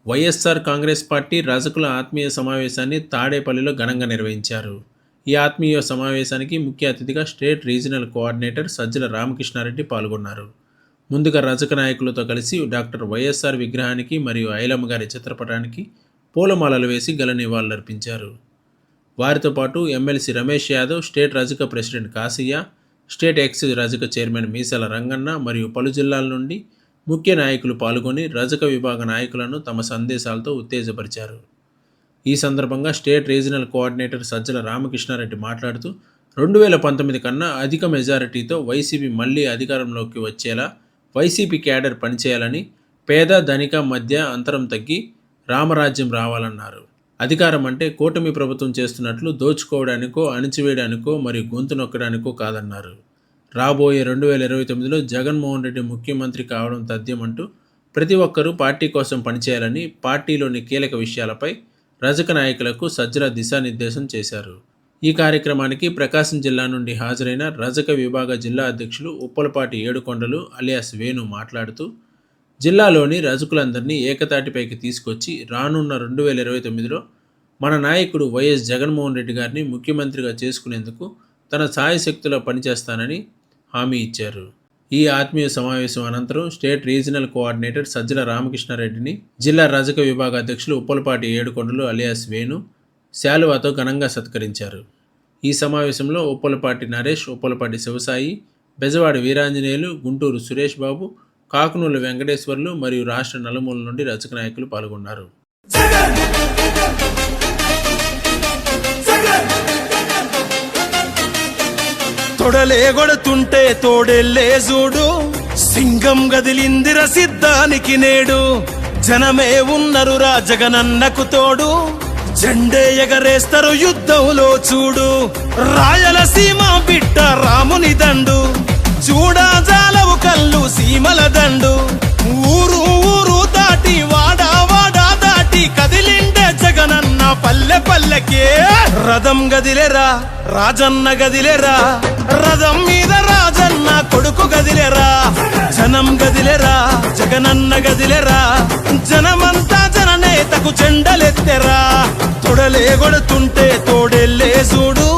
YSR Congress party రజకుల ఆత్మీయ సమావేశాన్ని తాడేపల్లిలో ఘనంగా నిర్వహించారు. ఈ ఆత్మీయ సమావేశానికి ముఖ్య అతిథిగా state regional coordinator Sajjala Ramakrishna Reddy పాల్గొన్నారు. ముందుగా రజక నాయకులతో కలిసి డాక్టర్ వైఎస్ఆర్ విగ్రహానికి మరియు ఐలమ్మ గారి చిత్రపటానికి పూలమాలలు వేసి ఘన నివాళులర్పించారు. వారితో పాటు ఎమ్మెల్సీ రమేష్ యాదవ్, స్టేట్ రజక ప్రెసిడెంట్ కాసియా, స్టేట్ ఎక్స్ రజక చైర్మన్ మీసాల రంగన్న మరియు పలు జిల్లాల నుండి ముఖ్య నాయకులు పాల్గొని రజక విభాగ నాయకులను తమ సందేశాలతో ఉత్తేజపరిచారు. ఈ సందర్భంగా state regional coordinator Sajjala Ramakrishna Reddy మాట్లాడుతూ 2019 కన్నా అధిక మెజారిటీతో వైసీపీ మళ్లీ అధికారంలోకి వచ్చేలా వైసీపీ క్యాడర్ పనిచేయాలని, పేద ధనిక మధ్య అంతరం తగ్గి రామరాజ్యం రావాలన్నారు. అధికారం అంటే కూటమి ప్రభుత్వం చేస్తున్నట్లు దోచుకోవడానికో, అణిచివేయడానికో మరియు గొంతు నొక్కడానికో కాదన్నారు. రాబోయే 2029లో జగన్మోహన్ రెడ్డి ముఖ్యమంత్రి కావడం తథ్యమంటూ ప్రతి ఒక్కరూ పార్టీ కోసం పనిచేయాలని, పార్టీలోని కీలక విషయాలపై రజక నాయకులకు సజ్జల దిశానిర్దేశం చేశారు. ఈ కార్యక్రమానికి ప్రకాశం జిల్లా నుండి హాజరైన రజక విభాగ జిల్లా అధ్యక్షులు ఉప్పలపాటి ఏడుకొండలు అలియాస్ వేణు మాట్లాడుతూ, జిల్లాలోని రజకులందరినీ ఏకతాటిపైకి తీసుకొచ్చి రానున్న 2029లో మన నాయకుడు వైఎస్ జగన్మోహన్ రెడ్డి గారిని ముఖ్యమంత్రిగా చేసుకునేందుకు తన సాయశక్తిలో పనిచేస్తానని హామీ ఇచ్చారు. ఈ ఆత్మీయ సమావేశం అనంతరం స్టేట్ రీజనల్ కోఆర్డినేటర్ సజ్జల రామకృష్ణారెడ్డిని జిల్లా రజక విభాగ అధ్యక్షులు ఉప్పలపాటి ఏడుకొండలు అలియాస్ వేణు శాలువాతో ఘనంగా సత్కరించారు. ఈ సమావేశంలో ఉప్పలపాటి నరేష్, ఉప్పలపాటి శివసాయి, బెజవాడ వీరాంజనేయులు, గుంటూరు సురేష్ బాబు, కాకునూలు వెంకటేశ్వర్లు మరియు రాష్ట్ర నలుమూల నుండి రజక నాయకులు పాల్గొన్నారు. తొడలే గొడుతుంటే తోడెల్లే చూడు, సింగం గదిలిందిర సిద్ధానికి నేడు. జనమే ఉన్నరు రా జగనన్నకు తోడు, జెండే ఎగరేస్తారు యుద్ధంలో చూడు. రాయలసీమ బిడ్డ రాముని దండు, చూడా జాలవు కళ్ళు సీమల దండు. ఊరు ఊరు దాటి వాడా వాడా దాటి కదిలిండే జగనన్న పల్లె పల్లెకే. రథం గదిలేరా రాజన్న గదిలేరా, రథం మీద రాజన్న కొడుకు గదిలేరా. జనం గదిలేరా జగనన్న గదిలేరా, జనమంతా జననేతకు చెండలెత్తెరా. తొడలే గొడుతుంటే తోడెల్లే చూడు,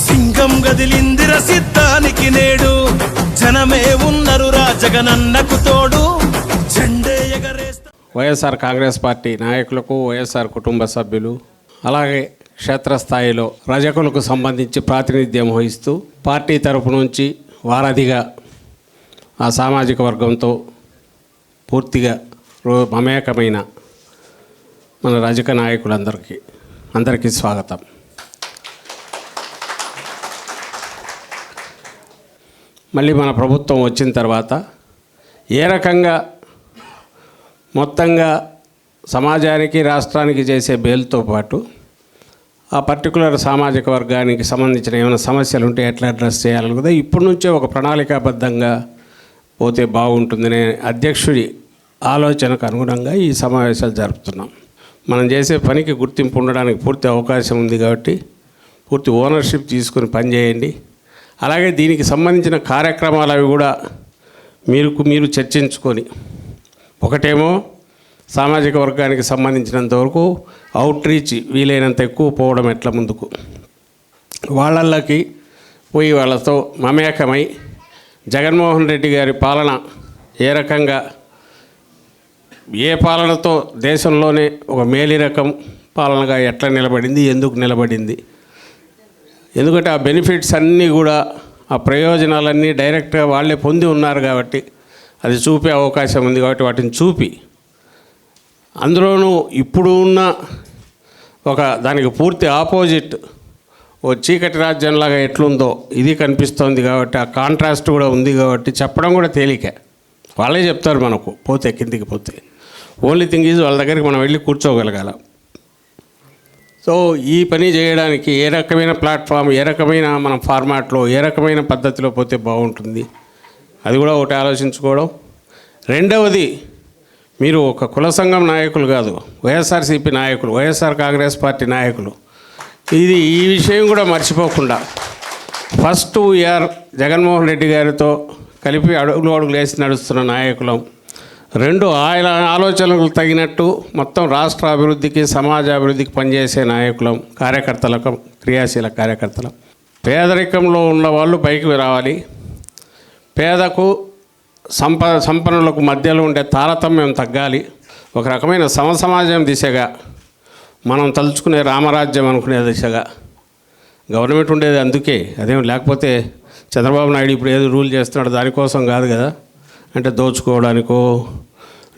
సింగం గదిలిందిర సిద్ధానికి నేడు. జనమే ఉన్నరు రా జగనన్నకు తోడు, జెండే ఎగరేస్తా. వైఎస్ఆర్ కాంగ్రెస్ పార్టీ నాయకులకు, వైఎస్ఆర్ కుటుంబ సభ్యులు, అలాగే క్షేత్రస్థాయిలో రజకులకు సంబంధించి ప్రాతినిధ్యం వహిస్తూ పార్టీ తరపు నుంచి వారధిగా ఆ సామాజిక వర్గంతో పూర్తిగా మమేకమైన మన రజక నాయకులందరికీ స్వాగతం. మళ్ళీ మన ప్రభుత్వం వచ్చిన తర్వాత ఏ రకంగా మొత్తంగా సమాజానికి, రాష్ట్రానికి చేసే బేలుతో పాటు ఆ పర్టికులర్ సామాజిక వర్గానికి సంబంధించిన ఏమైనా సమస్యలు ఉంటే ఎట్లా అడ్రస్ చేయాలి కదా, ఇప్పటి నుంచే ఒక ప్రణాళికాబద్ధంగా పోతే బాగుంటుందనే అధ్యక్షుడి ఆలోచనకు అనుగుణంగా ఈ సమావేశాలు జరుపుతున్నాం. మనం చేసే పనికి గుర్తింపు ఉండడానికి పూర్తి అవకాశం ఉంది కాబట్టి పూర్తి ఓనర్షిప్ తీసుకుని పనిచేయండి. అలాగే దీనికి సంబంధించిన కార్యక్రమాలు అవి కూడా మీరు చర్చించుకొని, ఒకటేమో సామాజిక వర్గానికి సంబంధించినంత వరకు అవుట్ రీచ్ వీలైనంత ఎక్కువ పోవడం ఎట్లా ముందుకు, వాళ్ళకి పోయి వాళ్ళతో మమేకమై జగన్మోహన్ రెడ్డి గారి పాలన ఏ రకంగా, ఏ పాలనతో దేశంలోనే ఒక మేలి రకం పాలనగా ఎట్లా నిలబడింది, ఎందుకు నిలబడింది, ఎందుకంటే ఆ బెనిఫిట్స్ అన్నీ కూడా, ఆ ప్రయోజనాలన్నీ డైరెక్ట్గా వాళ్ళే పొంది ఉన్నారు కాబట్టి అది చూపే అవకాశం ఉంది. కాబట్టి వాటిని చూపి, అందులోనూ ఇప్పుడు ఉన్న దానికి పూర్తి ఆపోజిట్ ఓ చీకటి రాజ్యంలాగా ఎట్లుందో ఇది కనిపిస్తోంది కాబట్టి ఆ కాంట్రాస్ట్ కూడా ఉంది కాబట్టి చెప్పడం కూడా తేలిక. వాళ్ళే చెప్తారు మనకు పోతే, కిందికి పోతే. ఓన్లీ థింగ్ ఈజ్ వాళ్ళ దగ్గరికి మనం వెళ్ళి కూర్చోగలగాల. సో ఈ పని చేయడానికి ఏ రకమైన ప్లాట్ఫామ్, ఏ రకమైన మనం ఫార్మాట్లో, ఏ రకమైన పద్ధతిలో పోతే బాగుంటుంది, అది కూడా ఒకటి ఆలోచించుకోవడం. రెండవది, మీరు ఒక కుల సంఘం నాయకులు కాదు, వైఎస్ఆర్సీపీ నాయకులు, వైఎస్ఆర్ కాంగ్రెస్ పార్టీ నాయకులు. ఈ విషయం కూడా మర్చిపోకుండా ఫస్ట్ వీఆర్ జగన్మోహన్ రెడ్డి గారితో కలిపి అడుగులు వేసి నడుస్తున్న నాయకులం. రెండు, ఆయన ఆలోచనలకు తగినట్టు మొత్తం రాష్ట్ర అభివృద్ధికి సమాజ అభివృద్ధికి పనిచేసే నాయకులం, కార్యకర్తలకు, క్రియాశీల కార్యకర్తలం. పేదరికంలో ఉన్న వాళ్ళు పైకి రావాలి. పేదకు సంపన్నులకు మధ్యలో ఉండే తారతమ్యం తగ్గాలి. ఒక రకమైన సమసమాజం దిశగా, మనం తలుచుకునే రామరాజ్యం అనుకునే దిశగా గవర్నమెంట్ ఉండేది. అందుకే అదేం లేకపోతే చంద్రబాబు నాయుడు ఇప్పుడు ఏదో రూల్ చేస్తున్నాడు దానికోసం కాదు కదా. అంటే దోచుకోవడానికో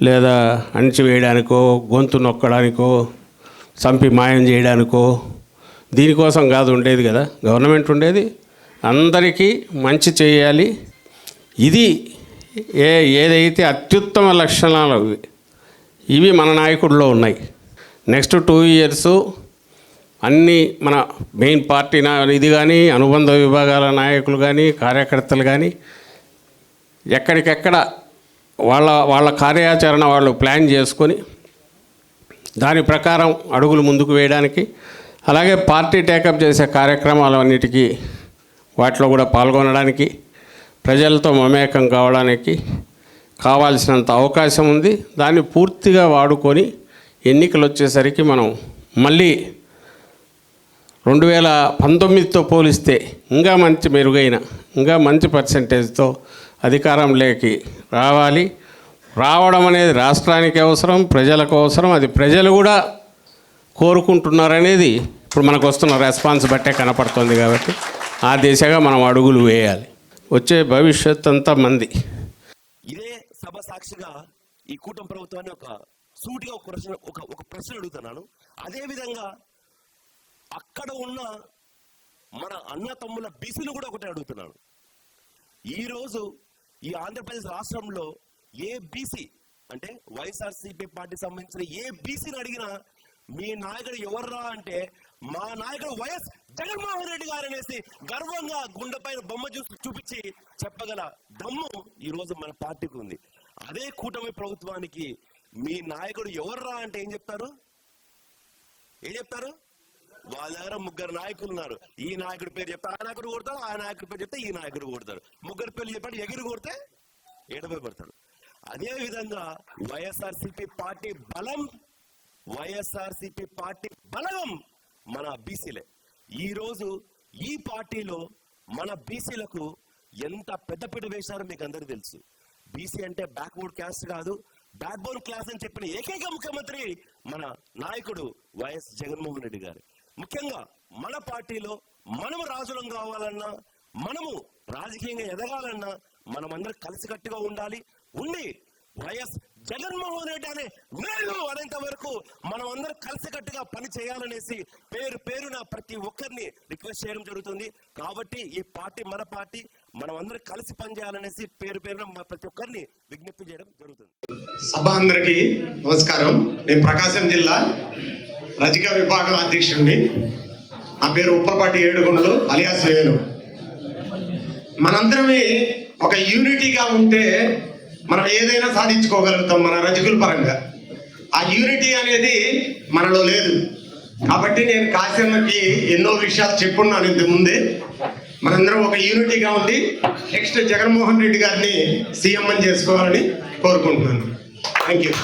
లేదా అణిచివేయడానికో గొంతు నొక్కడానికో చంపి మాయం చేయడానికో దీనికోసం కాదు ఉండేది కదా. గవర్నమెంట్ ఉండేది అందరికీ మంచి చేయాలి. ఇది ఏదైతే అత్యుత్తమ లక్షణాలు ఇవి మన నాయకుడిలో ఉన్నాయి. నెక్స్ట్ 2 years అన్నీ మన మెయిన్ పార్టీ ఇది కానీ, అనుబంధ విభాగాల నాయకులు కానీ, కార్యకర్తలు కానీ ఎక్కడికెక్కడ వాళ్ళ కార్యాచరణ వాళ్ళు ప్లాన్ చేసుకొని దాని ప్రకారం అడుగులు ముందుకు వేయడానికి, అలాగే పార్టీ టేకప్ చేసే కార్యక్రమాలన్నిటికీ వాటిలో కూడా పాల్గొనడానికి, ప్రజలతో మమేకం కావడానికి కావాల్సినంత అవకాశం ఉంది. దాన్ని పూర్తిగా వాడుకొని ఎన్నికలు వచ్చేసరికి మనం మళ్ళీ 2019తో పోలిస్తే ఇంకా మంచి మెరుగైన, ఇంకా మంచి పర్సెంటేజ్తో అధికారంలోకి రావాలి. రావడం అనేది రాష్ట్రానికి అవసరం, ప్రజలకు అవసరం. అది ప్రజలు కూడా కోరుకుంటున్నారనేది ఇప్పుడు మనకు వస్తున్న రెస్పాన్స్ బట్టే కనపడుతుంది. కాబట్టి ఆ దిశగా మనం అడుగులు వేయాలి. వచ్చే భవిష్యత్ అంతా మంది. ఇదే సభ సాక్షిగా ఈ కూటమి ప్రభుత్వాన్ని సూటిగా ఒక ప్రశ్న అడుగుతున్నాను. అదేవిధంగా అక్కడ ఉన్న మన అన్న తమ్ముల బీసీలు కూడా ఒకటే అడుగుతున్నాను. ఈరోజు ఈ ఆంధ్రప్రదేశ్ రాష్ట్రంలో ఏ బీసీ అంటే వైఎస్ఆర్సీపీ పార్టీ సంబంధించిన ఏ బీసీని అడిగినా మీ నాయకుడు ఎవర్రా అంటే మా నాయకుడు వైఎస్ జగన్మోహన్ రెడ్డి గారు అనేసి గర్వంగా గుండెపైన బొమ్మ చూపించి చెప్పగల దమ్ము ఈ రోజు మన పార్టీకి ఉంది. అదే కూటమి ప్రభుత్వానికి మీ నాయకుడు ఎవర్రా అంటే ఏం చెప్తారు? వాళ్ళ దగ్గర 3 నాయకులు ఉన్నారు. ఈ నాయకుడి పేరు చెప్తే ఆ నాయకుడు కొడతారు, ఆ నాయకుడి పేరు చెప్తే ఈ నాయకుడు కొడతారు. 3 పేర్లు చెప్పాడు, ఎగిరి కొడితే ఏడపై పడతాడు. అదే విధంగా వైఎస్ఆర్సీపీ పార్టీ బలం మన బీసీలే. ఈ రోజు ఈ పార్టీలో మన బీసీలకు ఎంత పెద్దపీట వేశారో మీకు అందరికీ తెలుసు. బీసీ అంటే బ్యాక్వర్డ్ క్యాస్ట్ కాదు, బ్యాక్ బోన్ క్లాస్ అని చెప్పిన ఏకైక ముఖ్యమంత్రి మన నాయకుడు వైఎస్ జగన్మోహన్ రెడ్డి గారు. ముఖ్యంగా మన పార్టీలో మనము రాజులం కావాలన్నా, మనము రాజకీయంగా ఎదగాలన్నా మనమందరం కలిసికట్టుగా ఉండాలి. వైఎస్ జగన్మోహన్ రెడ్డి అనే నేను అనేంత వరకు మనం అందరం కలిసికట్టుగా పని చేయాలనేసి పేరున ప్రతి ఒక్కరిని రిక్వెస్ట్ చేయడం జరుగుతుంది. కాబట్టి ఈ పార్టీ మన పార్టీ, మనం అందరం కలిసి పనిచేయాలనేసి పేరున ప్రతి ఒక్కరిని విజ్ఞప్తి చేయడం జరుగుతుంది. సభ అందరికీ నమస్కారం. నేను ప్రకాశం జిల్లా రజిక విభాగం అధ్యక్షుడిని. నా పేరు ఉప్పపాటి ఏడుగొండలు అలియాస్ వేణు. మనందరమే ఒక యూనిటీగా ఉంటే మనం ఏదైనా సాధించుకోగలుగుతాం మన రజకుల పరంగా. ఆ యూనిటీ అనేది మనలో లేదు. కాబట్టి నేను కాశీకి ఎన్నో విషయాలు చెప్పున్నాను ఇంత ముందే. మనందరం ఒక యూనిటీగా ఉండి నెక్స్ట్ జగన్మోహన్ రెడ్డి గారిని సీఎం అని చేసుకోవాలని కోరుకుంటున్నాను. Thank you.